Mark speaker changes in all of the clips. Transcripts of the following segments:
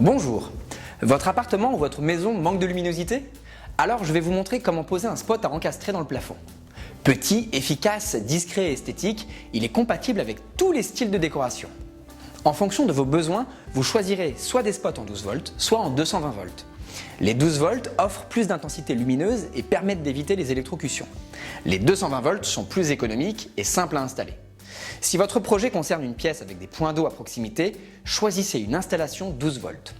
Speaker 1: Bonjour, votre appartement ou votre maison manque de luminosité? Alors je vais vous montrer comment poser un spot à encastrer dans le plafond. Petit, efficace, discret et esthétique, il est compatible avec tous les styles de décoration. En fonction de vos besoins, vous choisirez soit des spots en 12 volts, soit en 220 volts. Les 12 volts offrent plus d'intensité lumineuse et permettent d'éviter les électrocutions. Les 220 volts sont plus économiques et simples à installer. Si votre projet concerne une pièce avec des points d'eau à proximité, choisissez une installation 12 volts.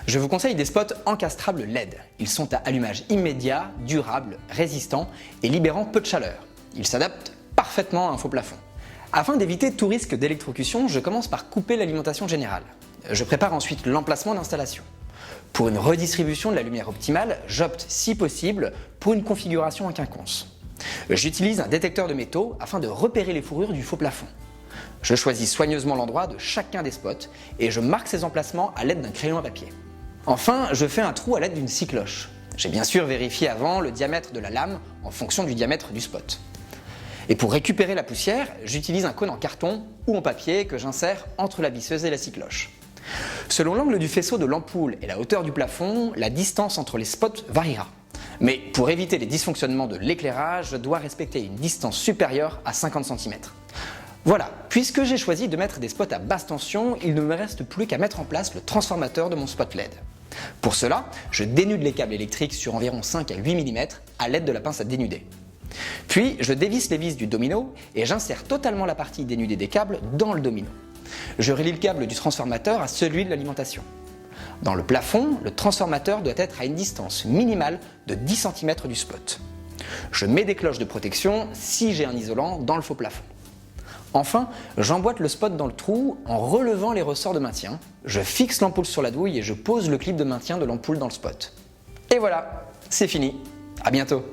Speaker 1: Je vous conseille des spots encastrables LED. Ils sont à allumage immédiat, durable, résistant et libérant peu de chaleur. Ils s'adaptent parfaitement à un faux plafond. Afin d'éviter tout risque d'électrocution, je commence par couper l'alimentation générale. Je prépare ensuite l'emplacement d'installation. Pour une redistribution de la lumière optimale, j'opte si possible pour une configuration en quinconce. J'utilise un détecteur de métaux afin de repérer les fourrures du faux plafond. Je choisis soigneusement l'endroit de chacun des spots et je marque ces emplacements à l'aide d'un crayon à papier. Enfin, je fais un trou à l'aide d'une scie cloche. J'ai bien sûr vérifié avant le diamètre de la lame en fonction du diamètre du spot. Et pour récupérer la poussière, j'utilise un cône en carton ou en papier que j'insère entre la visseuse et la scie cloche. Selon l'angle du faisceau de l'ampoule et la hauteur du plafond, la distance entre les spots variera. Mais pour éviter les dysfonctionnements de l'éclairage, je dois respecter une distance supérieure à 50 cm. Voilà, puisque j'ai choisi de mettre des spots à basse tension, il ne me reste plus qu'à mettre en place le transformateur de mon spot LED. Pour cela, je dénude les câbles électriques sur environ 5 à 8 mm à l'aide de la pince à dénuder. Puis, je dévisse les vis du domino et j'insère totalement la partie dénudée des câbles dans le domino. Je relie le câble du transformateur à celui de l'alimentation. Dans le plafond, le transformateur doit être à une distance minimale de 10 cm du spot. Je mets des cloches de protection si j'ai un isolant dans le faux plafond. Enfin, j'emboîte le spot dans le trou en relevant les ressorts de maintien. Je fixe l'ampoule sur la douille et je pose le clip de maintien de l'ampoule dans le spot. Et voilà, c'est fini. À bientôt.